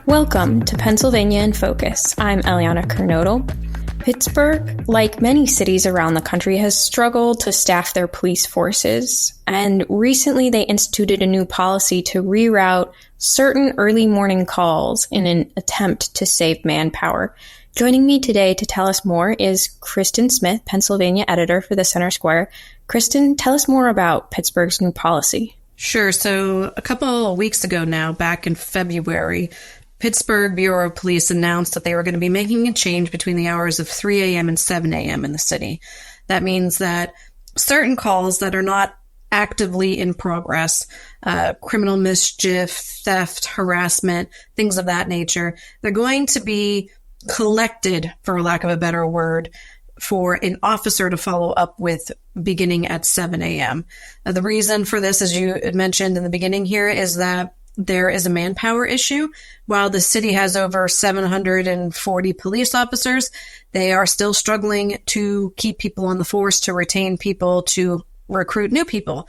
Welcome to Pennsylvania in Focus. I'm Eliana Kernodle. Pittsburgh, like many cities around the country, has struggled to staff their police forces, and recently they instituted a new policy to reroute certain early morning calls in an attempt to save manpower. Joining me today to tell us more is Kristen Smith, Pennsylvania editor for the Center Square. Kristen, tell us more about Pittsburgh's new policy. Sure. So a couple of weeks ago now, back in February, Pittsburgh Bureau of Police announced that they were going to be making a change between the hours of 3 a.m. and 7 a.m. in the city. That means that certain calls that are not actively in progress, criminal mischief, theft, harassment, things of that nature, they're going to be collected, for lack of a better word, for an officer to follow up with beginning at 7 a.m. The reason for this, as you had mentioned in the beginning here, is that there is a manpower issue. While the city has over 740 police officers, they are still struggling to keep people on the force, to retain people, to recruit new people.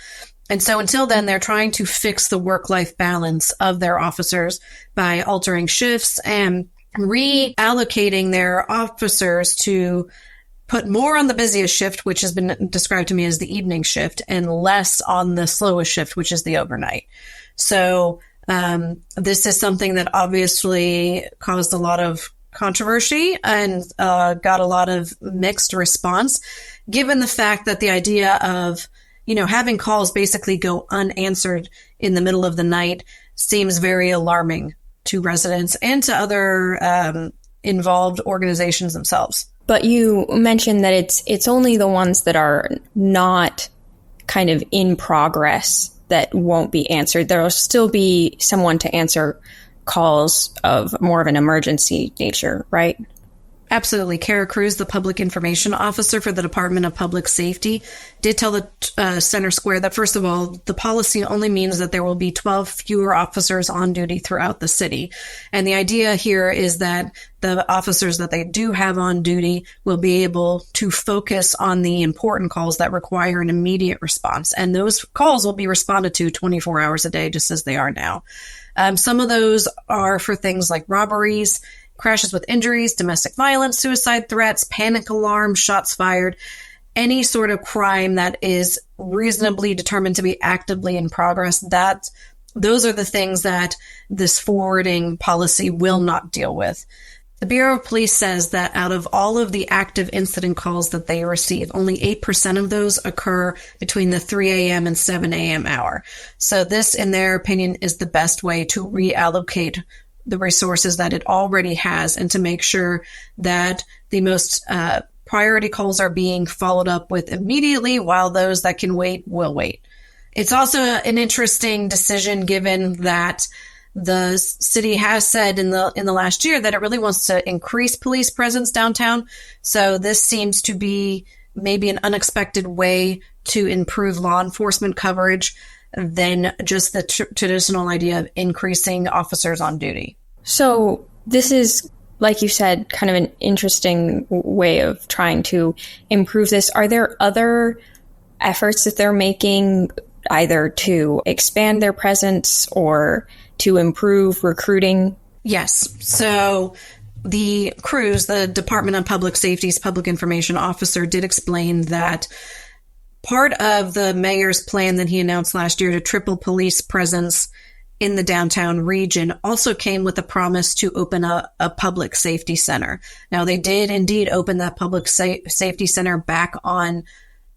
And so until then, they're trying to fix the work-life balance of their officers by altering shifts and reallocating their officers to put more on the busiest shift, which has been described to me as the evening shift, and less on the slowest shift, which is the overnight. So this is something that obviously caused a lot of controversy and got a lot of mixed response, given the fact that the idea of, having calls basically go unanswered in the middle of the night seems very alarming to residents and to other involved organizations themselves. But you mentioned that it's only the ones that are not kind of in progress that won't be answered. There will still be someone to answer calls of more of an emergency nature, right? Absolutely. Kara Cruz, the public information officer for the Department of Public Safety, did tell the Center Square that, first of all, the policy only means that there will be 12 fewer officers on duty throughout the city. And the idea here is that the officers that they do have on duty will be able to focus on the important calls that require an immediate response. And those calls will be responded to 24 hours a day, just as they are now. Some of those are for things like robberies, crashes with injuries, domestic violence, suicide threats, panic alarms, shots fired, any sort of crime that is reasonably determined to be actively in progress. Those are the things that this forwarding policy will not deal with. The Bureau of Police says that out of all of the active incident calls that they receive, only 8% of those occur between the 3 a.m. and 7 a.m. hour. So this, in their opinion, is the best way to reallocate the resources that it already has and to make sure that the most priority calls are being followed up with immediately, while those that can wait will wait. It's also an interesting decision, given that the city has said in the last year that it really wants to increase police presence downtown. So this seems to be maybe an unexpected way to improve law enforcement coverage than just the traditional idea of increasing officers on duty. So this is, like you said, kind of an interesting way of trying to improve this. Are there other efforts that they're making, either to expand their presence or to improve recruiting? Yes. So the Cruz, the Department of Public Safety's public information officer, did explain that part of the mayor's plan that he announced last year to triple police presence in the downtown region also came with a promise to open a public safety center. Now, they did indeed open that public safety center back on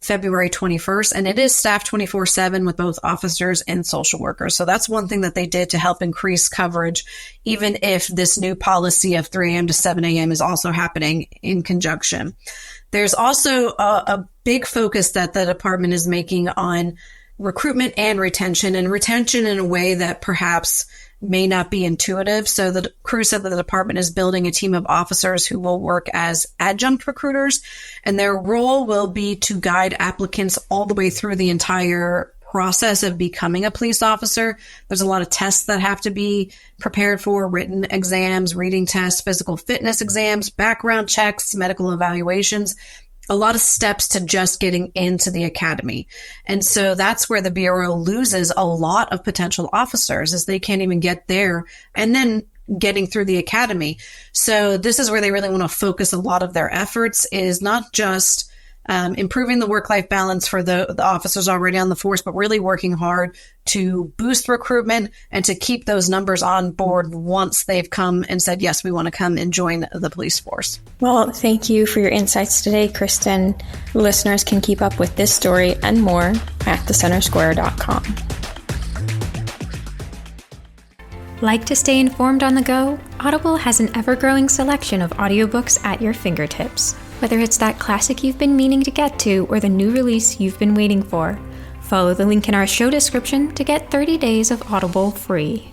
February 21st, and it is staffed 24/7 with both officers and social workers. So that's one thing that they did to help increase coverage, even if this new policy of 3 a.m. to 7 a.m. is also happening in conjunction. There's also a big focus that the department is making on recruitment and retention in a way that perhaps may not be intuitive. So the crew said that the department is building a team of officers who will work as adjunct recruiters, and their role will be to guide applicants all the way through the entire process of becoming a police officer. There's a lot of tests that have to be prepared for: written exams, reading tests, physical fitness exams, background checks, medical evaluations. A lot of steps to just getting into the academy. And so that's where the Bureau loses a lot of potential officers, as they can't even get there. And then getting through the academy. So this is where they really want to focus a lot of their efforts, is not just improving the work-life balance for the officers already on the force, but really working hard to boost recruitment and to keep those numbers on board once they've come and said, yes, we want to come and join the police force. Well, thank you for your insights today, Kristen. Listeners can keep up with this story and more at thecentersquare.com. Like to stay informed on the go? Audible has an ever-growing selection of audiobooks at your fingertips. Whether it's that classic you've been meaning to get to or the new release you've been waiting for, follow the link in our show description to get 30 days of Audible free.